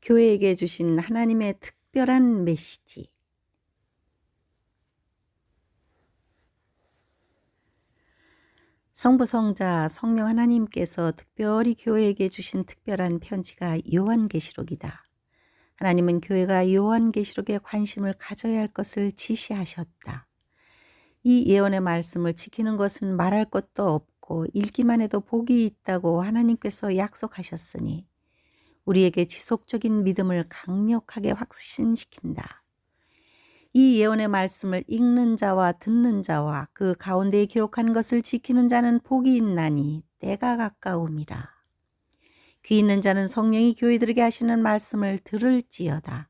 교회에게 주신 하나님의 특별한 메시지. 성부, 성자, 성령 하나님께서 특별히 교회에게 주신 특별한 편지가 요한계시록이다. 하나님은 교회가 요한계시록에 관심을 가져야 할 것을 지시하셨다. 이 예언의 말씀을 지키는 것은 말할 것도 없고 읽기만 해도 복이 있다고 하나님께서 약속하셨으니 우리에게 지속적인 믿음을 강력하게 확신시킨다. 이 예언의 말씀을 읽는 자와 듣는 자와 그 가운데에 기록한 것을 지키는 자는 복이 있나니 때가 가까움이라. 귀 있는 자는 성령이 교회들에게 하시는 말씀을 들을지어다.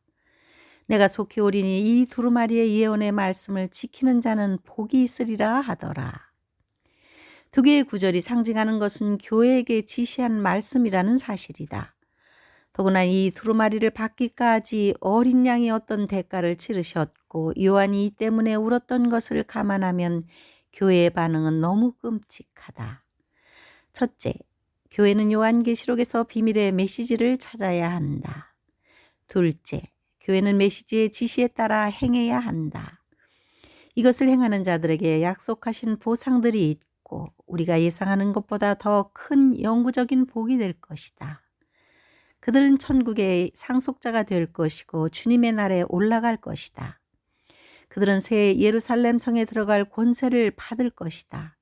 내가 속히 오리니 이 두루마리의 예언의 말씀을 지키는 자는 복이 있으리라 하더라. 두 개의 구절이 상징하는 것은 교회에게 지시한 말씀이라는 사실이다. 더구나 이 두루마리를 받기까지 어린 양이 어떤 대가를 치르셨고 요한이 이 때문에 울었던 것을 감안하면 교회의 반응은 너무 끔찍하다. 첫째, 교회는 요한계시록에서 비밀의 메시지를 찾아야 한다. 둘째, 교회는 메시지의 지시에 따라 행해야 한다. 이것을 행하는 자들에게 약속하신 보상들이 있고 우리가 예상하는 것보다 더 큰 영구적인 복이 될 것이다. 그들은 천국의 상속자가 될 것이고 주님의 날에 올라갈 것이다. 그들은 새 예루살렘 성에 들어갈 권세를 받을 것이다.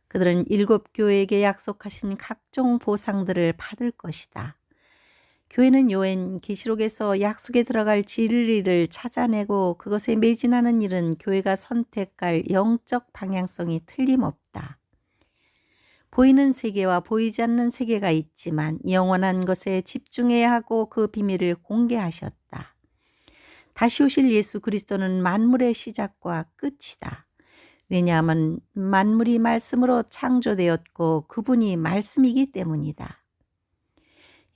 그들은 7 교회에게 약속하신 각종 보상들을 받을 것이다. 교회는 요한계시록에서 약속에 들어갈 진리를 찾아내고 그것에 매진하는 일은 교회가 선택할 영적 방향성이 틀림없다. 보이는 세계와 보이지 않는 세계가 있지만 영원한 것에 집중해야 하고 그 비밀을 공개하셨다. 다시 오실 예수 그리스도는 만물의 시작과 끝이다. 왜냐하면 만물이 말씀으로 창조되었고 그분이 말씀이기 때문이다.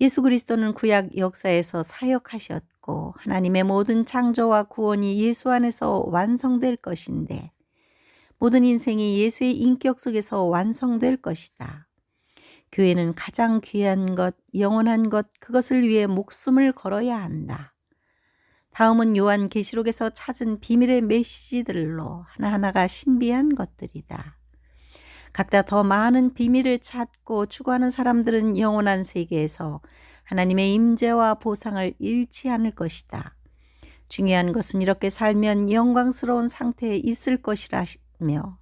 예수 그리스도는 구약 역사에서 사역하셨고 하나님의 모든 창조와 구원이 예수 안에서 완성될 것인데 모든 인생이 예수의 인격 속에서 완성될 것이다. 교회는 가장 귀한 것, 영원한 것, 그것을 위해 목숨을 걸어야 한다. 다음은 요한계시록에서 찾은 비밀의 메시지들로 하나하나가 신비한 것들이다. 각자 더 많은 비밀을 찾고 추구하는 사람들은 영원한 세계에서 하나님의 임재와 보상을 잃지 않을 것이다. 중요한 것은 이렇게 살면 영광스러운 상태에 있을 것이라 며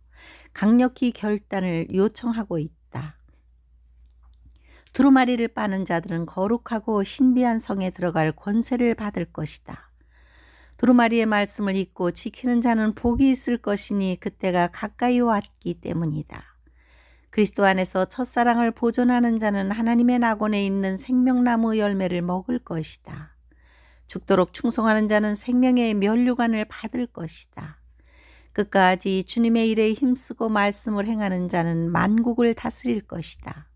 강력히 결단을 요청하고 있다. 두루마리를 빠는 자들은 거룩하고 신비한 성에 들어갈 권세를 받을 것이다. 두루마리의 말씀을 읽고 지키는 자는 복이 있을 것이니 그때가 가까이 왔기 때문이다. 그리스도 안에서 첫사랑을 보존하는 자는 하나님의 낙원에 있는 생명나무 열매를 먹을 것이다. 죽도록 충성하는 자는 생명의 면류관을 받을 것이다. 끝까지 주님의 일에 힘쓰고 말씀을 행하는 자는 만국을 다스릴 것이다.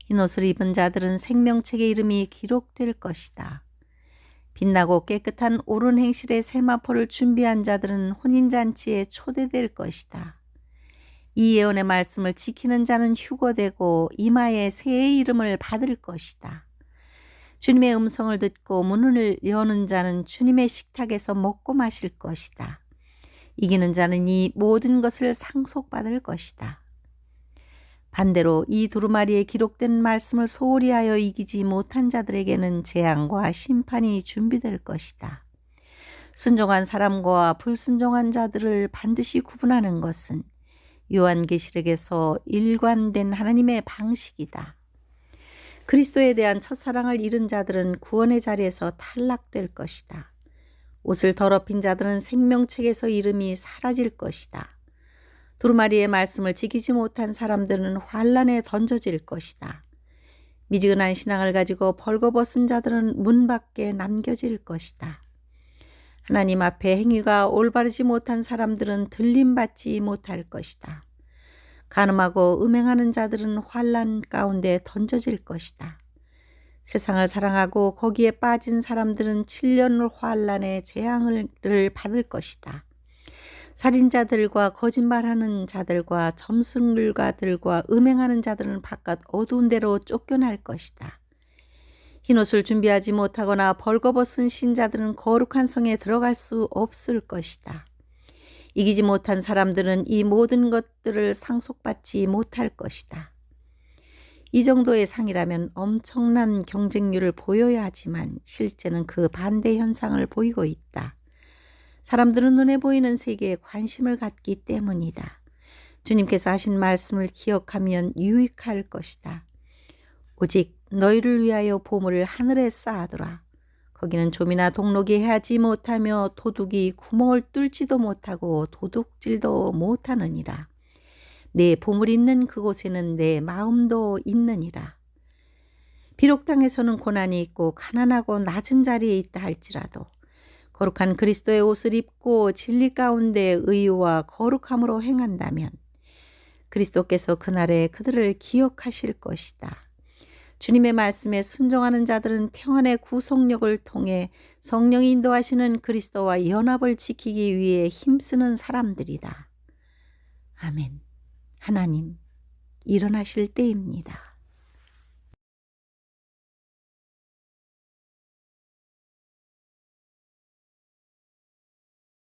흰 옷을 입은 자들은 생명책의 이름이 기록될 것이다. 빛나고 깨끗한 옳은 행실의 세마포를 준비한 자들은 혼인잔치에 초대될 것이다. 이 예언의 말씀을 지키는 자는 휴거되고 이마에 새의 이름을 받을 것이다. 주님의 음성을 듣고 문을 여는 자는 주님의 식탁에서 먹고 마실 것이다. 이기는 자는 이 모든 것을 상속받을 것이다. 반대로 이 두루마리에 기록된 말씀을 소홀히 하여 이기지 못한 자들에게는 재앙과 심판이 준비될 것이다. 순종한 사람과 불순종한 자들을 반드시 구분하는 것은 요한계시록에서 일관된 하나님의 방식이다. 그리스도에 대한 첫사랑을 잃은 자들은 구원의 자리에서 탈락될 것이다. 옷을 더럽힌 자들은 생명책에서 이름이 사라질 것이다. 두루마리의 말씀을 지키지 못한 사람들은 환란에 던져질 것이다. 미지근한 신앙을 가지고 벌거벗은 자들은 문 밖에 남겨질 것이다. 하나님 앞에 행위가 올바르지 못한 사람들은 들림받지 못할 것이다. 간음하고 음행하는 자들은 환란 가운데 던져질 것이다. 세상을 사랑하고 거기에 빠진 사람들은 7년 환란의 재앙을 받을 것이다. 살인자들과 거짓말하는 자들과 점술가들과 음행하는 자들은 바깥 어두운 데로 쫓겨날 것이다. 흰옷을 준비하지 못하거나 벌거벗은 신자들은 거룩한 성에 들어갈 수 없을 것이다. 이기지 못한 사람들은 이 모든 것들을 상속받지 못할 것이다. 이 정도의 상이라면 엄청난 경쟁률을 보여야 하지만 실제는 그 반대 현상을 보이고 있다. 사람들은 눈에 보이는 세계에 관심을 갖기 때문이다. 주님께서 하신 말씀을 기억하면 유익할 것이다. 오직 너희를 위하여 보물을 하늘에 쌓아두라. 거기는 좀이나 동록이 해하지 못하며 도둑이 구멍을 뚫지도 못하고 도둑질도 못하느니라. 내 보물 있는 그곳에는 내 마음도 있느니라. 비록 땅에서는 고난이 있고 가난하고 낮은 자리에 있다 할지라도 거룩한 그리스도의 옷을 입고 진리 가운데 의와 거룩함으로 행한다면 그리스도께서 그날에 그들을 기억하실 것이다. 주님의 말씀에 순종하는 자들은 평안의 구속력을 통해 성령이 인도하시는 그리스도와 연합을 지키기 위해 힘쓰는 사람들이다. 아멘. 하나님, 일어나실 때입니다.